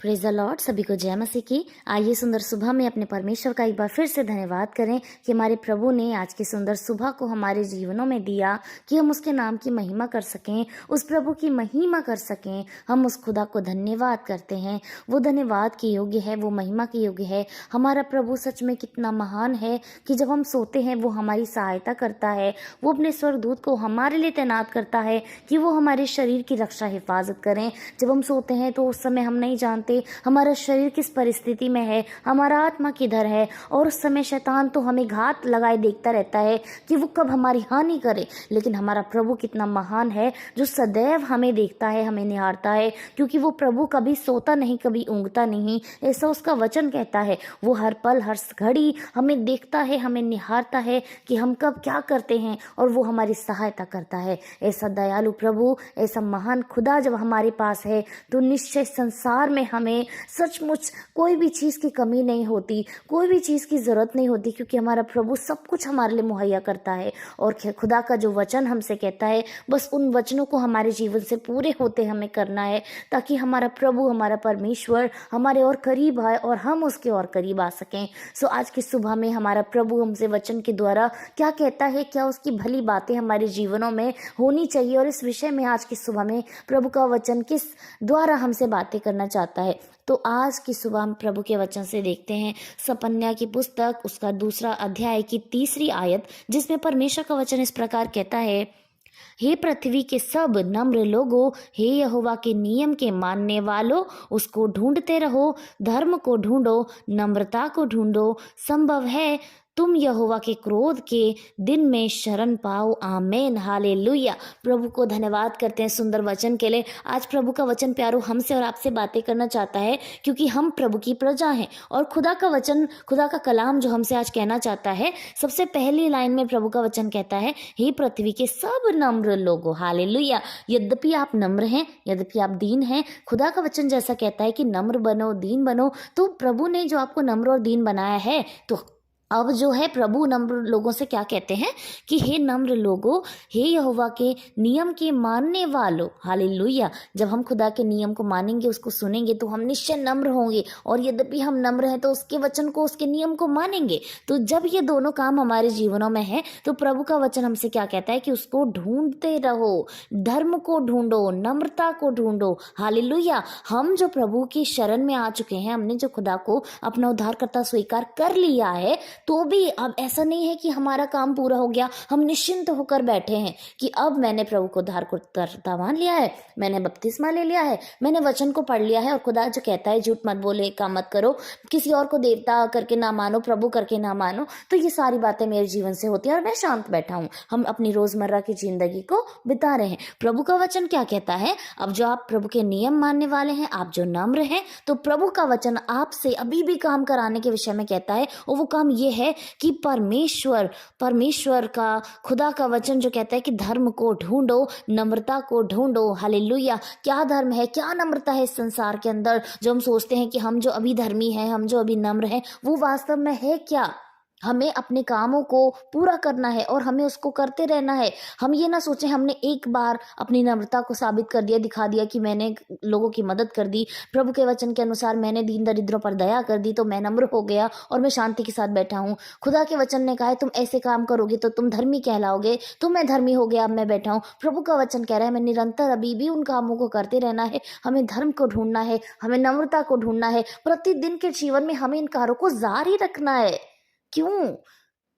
Praise the Lord. सभी को जय मसीह की। आइए सुंदर सुबह में अपने परमेश्वर का एक बार फिर से धन्यवाद करें कि हमारे प्रभु ने आज की सुंदर सुबह को हमारे जीवनों में दिया कि हम उसके नाम की महिमा कर सकें, उस प्रभु की महिमा कर सकें। हम उस खुदा को धन्यवाद करते हैं। वो धन्यवाद के योग्य है, वो महिमा के योग्य है। हमारा प्रभु सच में कितना महान है कि जब हम सोते हैं वो हमारी सहायता करता है। वो अपने स्वर्गदूत को हमारे लिए तैनात करता है कि वो हमारे शरीर की रक्षा हिफाजत करें। जब हम सोते हैं तो उस समय हम नहीं जानते हमारा शरीर किस परिस्थिति में है, हमारा आत्मा किधर है, और उस समय शैतान तो हमें घात लगाए देखता रहता है कि वो कब हमारी हानि करे। लेकिन हमारा प्रभु कितना महान है जो सदैव हमें देखता है, हमें निहारता है, क्योंकि वो प्रभु कभी सोता नहीं, कभी ऊँघता नहीं, ऐसा उसका वचन कहता है। वो हर पल हर घड़ी हमें देखता है, हमें निहारता है कि हम कब क्या करते हैं, और वो हमारी सहायता करता है। ऐसा दयालु प्रभु, ऐसा महान खुदा जब हमारे पास है तो निश्चय संसार में हमें सचमुच कोई भी चीज़ की कमी नहीं होती, कोई भी चीज़ की ज़रूरत नहीं होती, क्योंकि हमारा प्रभु सब कुछ हमारे लिए मुहैया करता है। और खुदा का जो वचन हमसे कहता है, बस उन वचनों को हमारे जीवन से पूरे होते हमें करना है, ताकि हमारा प्रभु, हमारा परमेश्वर हमारे और करीब आए और हम उसके और करीब आ सकें। सो आज की सुबह में हमारा प्रभु हमसे वचन के द्वारा क्या कहता है, क्या उसकी भली बातें हमारे जीवनों में होनी चाहिए, और इस विषय में आज की सुबह में प्रभु का वचन किस द्वारा हमसे बातें करना चाहता है। तो आज की सुबह हम प्रभु के वचन से देखते हैं सपन्या की पुस्तक, उसका 2 अध्याय की 3 आयत, जिसमें परमेश्वर का वचन इस प्रकार कहता है, हे पृथ्वी के सब नम्र लोगों, हे यहोवा के नियम के मानने वालों, उसको ढूंढते रहो, धर्म को ढूंढो, नम्रता को ढूंढो, संभव है तुम यहोवा के क्रोध के दिन में शरण पाओ। आमेन, हालेलुया। प्रभु को धन्यवाद करते हैं सुंदर वचन के लिए। आज प्रभु का वचन प्यारो हमसे और आपसे बातें करना चाहता है, क्योंकि हम प्रभु की प्रजा हैं, और खुदा का वचन, खुदा का कलाम जो हमसे आज कहना चाहता है, सबसे पहली लाइन में प्रभु का वचन कहता है, हे पृथ्वी के सब नम्र लोगों। हालेलुया। यद्यपि आप नम्र हैं, यद्यपि आप दीन हैं, खुदा का वचन जैसा कहता है कि नम्र बनो, दीन बनो, तो प्रभु ने जो आपको नम्र और दीन बनाया है, तो अब जो है प्रभु नम्र लोगों से क्या कहते हैं कि हे नम्र लोगों, हे यहोवा के नियम के मानने वालों। हालेलुया। जब हम खुदा के नियम को मानेंगे, उसको सुनेंगे, तो हम निश्चय नम्र होंगे, और यद्यपि हम नम्र हैं तो उसके वचन को, उसके नियम को मानेंगे। तो जब ये दोनों काम हमारे जीवनों में है, तो प्रभु का वचन हमसे क्या कहता है कि उसको ढूंढते रहो, धर्म को ढूंढो, नम्रता को ढूंढो। हालेलुया। हम जो प्रभु की शरण में आ चुके हैं, हमने जो खुदा को अपना उद्धारकर्ता स्वीकार कर लिया है, तो भी अब ऐसा नहीं है कि हमारा काम पूरा हो गया, हम निश्चिंत होकर बैठे हैं कि अब मैंने प्रभु को उद्धारकर्ता मान लिया है, मैंने बपतिस्मा ले लिया है, मैंने वचन को पढ़ लिया है। और खुदा जो कहता है झूठ मत बोले, काम मत करो, किसी और को देवता करके ना मानो, प्रभु करके ना मानो, तो ये सारी बातें मेरे जीवन से होती है और मैं शांत बैठा हूँ। हम अपनी रोजमर्रा की जिंदगी को बिता रहे हैं। प्रभु का वचन क्या कहता है, अब जो आप प्रभु के नियम मानने वाले हैं, आप जो नम्र हैं, तो प्रभु का वचन आपसे अभी भी काम कराने के विषय में कहता है, और वो काम ये है कि परमेश्वर का, खुदा का वचन जो कहता है कि धर्म को ढूंढो, नम्रता को ढूंढो। हालेलुया। क्या धर्म है, क्या नम्रता है इस संसार के अंदर? जो हम सोचते हैं कि हम जो अभी धर्मी हैं, हम जो अभी नम्र हैं, वो वास्तव में है क्या? हमें अपने कामों को पूरा करना है और हमें उसको करते रहना है। हम ये ना सोचें हमने एक बार अपनी नम्रता को साबित कर दिया, दिखा दिया कि मैंने लोगों की मदद कर दी, प्रभु के वचन के अनुसार मैंने दीन दरिद्रों पर दया कर दी, तो मैं नम्र हो गया और मैं शांति के साथ बैठा हूँ। खुदा के वचन ने कहा है तुम ऐसे काम करोगे तो तुम धर्मी कहलाओगे, तो मैं धर्मी हो गया, अब मैं बैठा हूँ। प्रभु का वचन कह रहा है हमें निरंतर अभी भी उन कामों को करते रहना है, हमें धर्म को ढूंढना है, हमें नम्रता को ढूंढना है। प्रतिदिन के जीवन में हमें इन कार्यों को जारी रखना है। क्यों?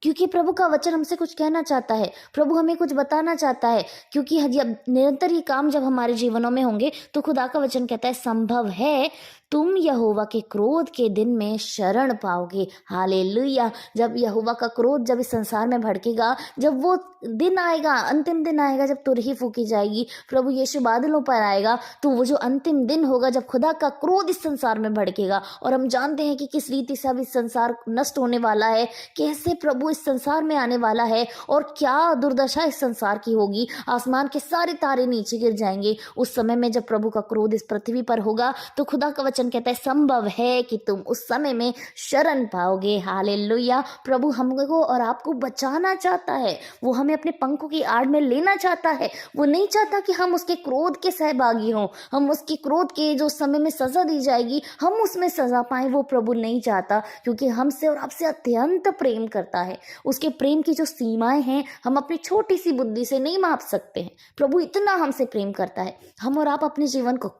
क्योंकि प्रभु का वचन हमसे कुछ कहना चाहता है, प्रभु हमें कुछ बताना चाहता है। क्योंकि जब निरंतर ये काम जब हमारे जीवनों में होंगे, तो खुदा का वचन कहता है संभव है तुम यहोवा के क्रोध के दिन में शरण पाओगे। हालेलुया। जब यहोवा का क्रोध जब इस संसार में भड़केगा, जब वो दिन आएगा, अंतिम दिन आएगा, जब तुरही फूकी जाएगी, प्रभु यीशु बादलों पर आएगा, तो वो जो अंतिम दिन होगा जब खुदा का क्रोध इस संसार में भड़केगा, और हम जानते हैं कि किस रीति से अब इस संसार नष्ट होने वाला है, कैसे प्रभु इस संसार में आने वाला है और क्या दुर्दशा इस संसार की होगी। आसमान के सारे तारे नीचे गिर जाएंगे। उस समय में जब प्रभु का क्रोध इस पृथ्वी पर होगा तो खुदा का वचन कहता है संभव है कि तुम उस समय में शरण पाओगे। हालेलुया। प्रभु हमको और आपको बचाना चाहता है। वो हमें अपने पंखों की आड़ में लेना चाहता है। वो नहीं चाहता कि हम उसके क्रोध के सहभागी हों, हम उसके क्रोध के जो समय में सजा दी जाएगी हम उसमें सजा पाएं, वो प्रभु नहीं चाहता, क्योंकि हमसे और आपसे अत्यंत प्रेम करता है। उसके प्रेम की जो सीमाएं हैं हम अपनी छोटी सी बुद्धि से नहीं माप सकते हैं। प्रभु इतना हमसे प्रेम करता है। हम और आप अपने जीवन को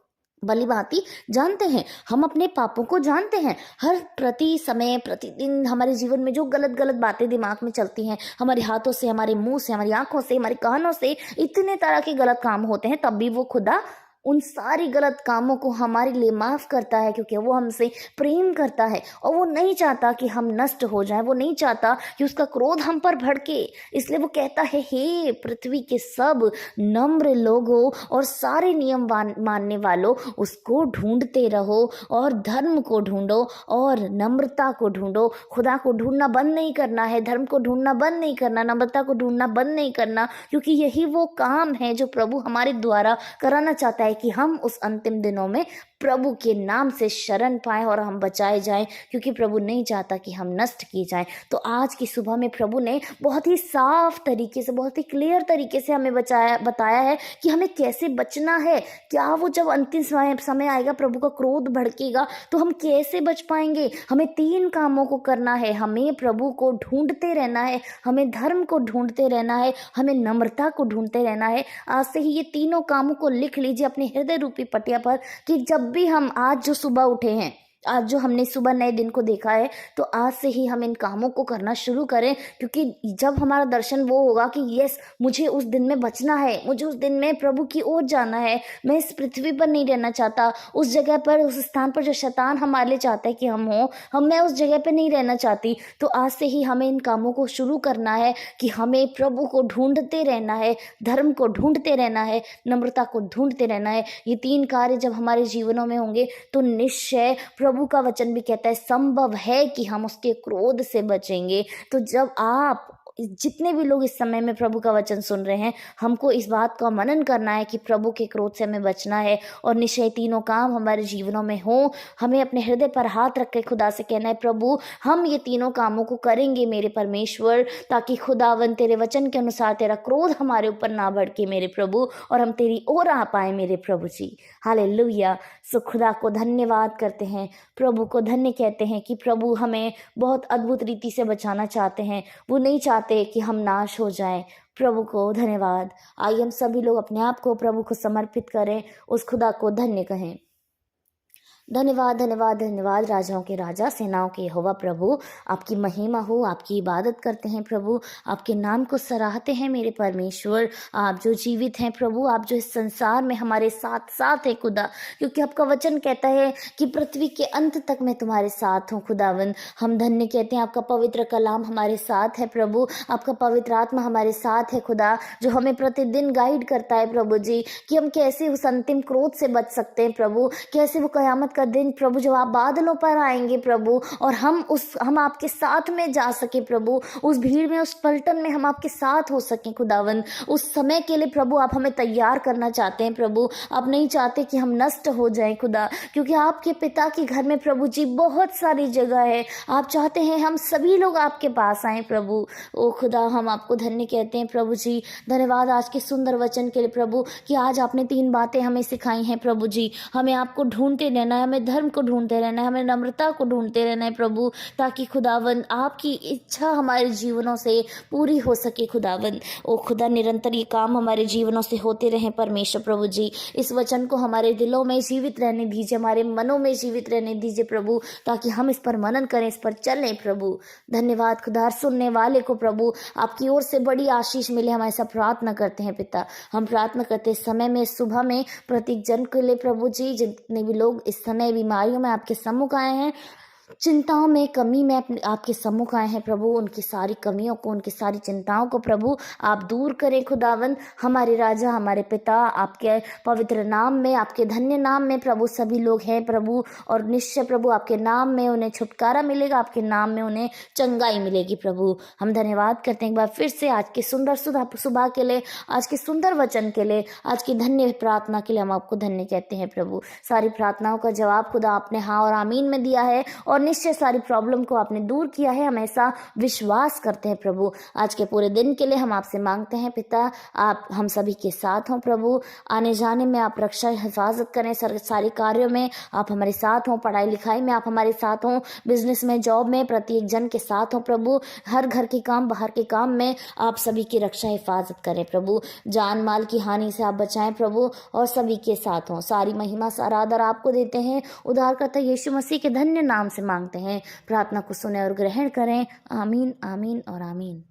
भली भांति जानते हैं, हम अपने पापों को जानते हैं। हर प्रति समय प्रतिदिन हमारे जीवन में जो गलत गलत बातें दिमाग में चलती हैं, हमारे हाथों से, हमारे मुंह से, हमारी आंखों से, हमारे कानों से इतने तरह के गलत काम होते हैं, तब भी वो खुदा उन सारी गलत कामों को हमारे लिए माफ़ करता है, क्योंकि वो हमसे प्रेम करता है और वो नहीं चाहता कि हम नष्ट हो जाएं। वो नहीं चाहता कि उसका क्रोध हम पर भड़के। इसलिए वो कहता है, हे पृथ्वी के सब नम्र लोगों और सारे नियम मानने वालों, उसको ढूंढते रहो और धर्म को ढूंढो और नम्रता को ढूंढो। खुदा को ढूंढना बंद नहीं करना है, धर्म को ढूंढना बंद नहीं करना, नम्रता को ढूंढना बंद नहीं करना, क्योंकि यही वो काम है जो प्रभु हमारे द्वारा कराना चाहता है कि हम उस अंतिम दिनों में प्रभु के नाम से शरण पाएं और हम बचाए जाएं, क्योंकि प्रभु नहीं चाहता कि हम नष्ट किए जाएं। तो आज की सुबह में प्रभु ने बहुत ही साफ तरीके से, बहुत ही क्लियर तरीके से हमें बताया है कि हमें कैसे बचना है। क्या वो जब अंतिम समय आएगा, प्रभु का क्रोध भड़केगा, तो हम कैसे बच पाएंगे। हमें 3 कामों को करना है। हमें प्रभु को ढूंढते रहना है, हमें धर्म को ढूंढते रहना है, हमें नम्रता को ढूंढते रहना है। आज से ही ये तीनों कामों को लिख लीजिए अपने हृदय रूपी पटिया पर, कि जब भी हम आज जो सुबह उठे हैं, आज जो हमने सुबह नए दिन को देखा है, तो आज से ही हम इन कामों को करना शुरू करें, क्योंकि जब हमारा दर्शन वो होगा कि यस, मुझे उस दिन में बचना है, मुझे उस दिन में प्रभु की ओर जाना है, मैं इस पृथ्वी पर नहीं रहना चाहता, उस जगह पर, उस स्थान पर जो शैतान हमारे लिए चाहता है कि हम हो, मैं उस जगह पर नहीं रहना चाहती। तो आज से ही हमें इन कामों को शुरू करना है कि हमें प्रभु को ढूंढते रहना है, धर्म को ढूंढते रहना है, नम्रता को ढूंढते रहना है। ये 3 कार्य जब हमारे जीवनों में होंगे तो निश्चय प्रभु का वचन भी कहता है संभव है कि हम उसके क्रोध से बचेंगे। तो जब आप, जितने भी लोग इस समय में प्रभु का वचन सुन रहे हैं, हमको इस बात का मनन करना है कि प्रभु के क्रोध से हमें बचना है और निश्चय 3 काम हमारे जीवनों में हो। हमें अपने हृदय पर हाथ रख के खुदा से कहना है, प्रभु हम ये 3 कामों को करेंगे मेरे परमेश्वर, ताकि खुदावन तेरे वचन के अनुसार तेरा क्रोध हमारे ऊपर ना भड़के मेरे प्रभु, और हम तेरी ओर आ पाए मेरे प्रभु जी। हालेलुया। सो खुदा को धन्यवाद करते हैं, प्रभु को धन्य कहते हैं कि प्रभु हमें बहुत अद्भुत रीति से बचाना चाहते हैं। वो नहीं चाहते कि हम नाश हो जाएं। प्रभु को धन्यवाद। आइए हम सभी लोग अपने आप को प्रभु को समर्पित करें, उस खुदा को धन्य कहें। धन्यवाद धन्यवाद धन्यवाद राजाओं के राजा, सेनाओं के यहोवा प्रभु, आपकी महिमा हो, आपकी इबादत करते हैं प्रभु, आपके नाम को सराहते हैं मेरे परमेश्वर। आप जो जीवित हैं प्रभु, आप जो इस संसार में हमारे साथ साथ हैं खुदा, क्योंकि आपका वचन कहता है कि पृथ्वी के अंत तक मैं तुम्हारे साथ हूँ खुदावन। हम धन्य कहते हैं, आपका पवित्र कलाम हमारे साथ है प्रभु, आपका पवित्र आत्मा हमारे साथ है खुदा, जो हमें प्रतिदिन गाइड करता है प्रभु जी, कि हम कैसे उस अंतिम क्रोध से बच सकते हैं प्रभु, कैसे वो कयामत का दिन प्रभु जब आप बादलों पर आएंगे प्रभु, और हम आपके साथ में जा सके प्रभु, उस भीड़ में, उस पलटन में हम आपके साथ हो सके खुदावन। उस समय के लिए प्रभु आप हमें तैयार करना चाहते हैं प्रभु। आप नहीं चाहते कि हम नष्ट हो जाएं खुदा, क्योंकि आपके पिता के घर में प्रभु जी बहुत सारी जगह है। आप चाहते हैं हम सभी लोग आपके पास आए प्रभु। ओ खुदा, हम आपको धन्य कहते हैं प्रभु जी। धन्यवाद आज के सुंदर वचन के लिए प्रभु, कि आज आपने 3 बातें हमें सिखाई हैं प्रभु जी। हमें आपको ढूंढते रहना है, हमें धर्म को ढूंढते रहना है, हमें नम्रता को ढूंढते रहना है प्रभु, ताकि खुदावन आपकी इच्छा हमारे जीवनों से पूरी हो सके खुदावन। ओ खुदा, निरंतर ये काम हमारे जीवनों से होते रहें परमेश्वर प्रभु जी। इस वचन को हमारे दिलों में जीवित रहने दीजिए, हमारे मनों में जीवित रहने दीजिए प्रभु, ताकि हम इस पर मनन करें, इस पर चलें प्रभु। धन्यवाद खुदा, सुनने वाले को प्रभु आपकी ओर से बड़ी आशीष मिले, हम ऐसा प्रार्थना करते हैं पिता। हम प्रार्थना करते हैं समय में, सुबह में, प्रत्येक जन के लिए प्रभु जी, जितने भी लोग इस समय बीमारियों में आपके सम्मुख आए हैं, चिंताओं में, कमी में अपने आपके सम्मुख आए हैं प्रभु। उनकी सारी कमियों को, उनकी सारी चिंताओं को प्रभु आप दूर करें खुदावन। हमारे राजा, हमारे पिता, आपके पवित्र नाम में, आपके धन्य नाम में प्रभु सभी लोग हैं प्रभु। और निश्चय प्रभु आपके नाम में उन्हें छुटकारा मिलेगा, आपके नाम में उन्हें चंगाई मिलेगी प्रभु। हम धन्यवाद करते हैं एक बार फिर से आज के सुंदर सुबह के लिए, आज के सुंदर वचन के लिए, आज की धन्य प्रार्थना के लिए हम आपको धन्य कहते हैं प्रभु। सारी प्रार्थनाओं का जवाब खुदा आपने हाँ और आमीन में दिया है, और निश्चय सारी प्रॉब्लम को आपने दूर किया है। हम ऐसा विश्वास करते हैं प्रभु। आज के पूरे दिन के लिए हम आपसे मांगते हैं पिता, आप हम सभी के साथ हों प्रभु। आने जाने में आप रक्षा हिफाजत करें, सारे कार्यों में आप हमारे साथ हों, पढ़ाई लिखाई में आप हमारे साथ हों, बिजनेस में, जॉब में, प्रत्येक जन के साथ हों प्रभु। हर घर के काम, बाहर के काम में आप सभी की रक्षा हिफाजत करें प्रभु। जान माल की हानि से आप बचाएं प्रभु, और सभी के साथ हों। सारी महिमा, सारा आदर आपको देते हैं, उद्धारकर्ता यीशु मसीह के धन्य नाम से मांगते हैं। प्रार्थना को सुने और ग्रहण करें। आमीन, आमीन और आमीन।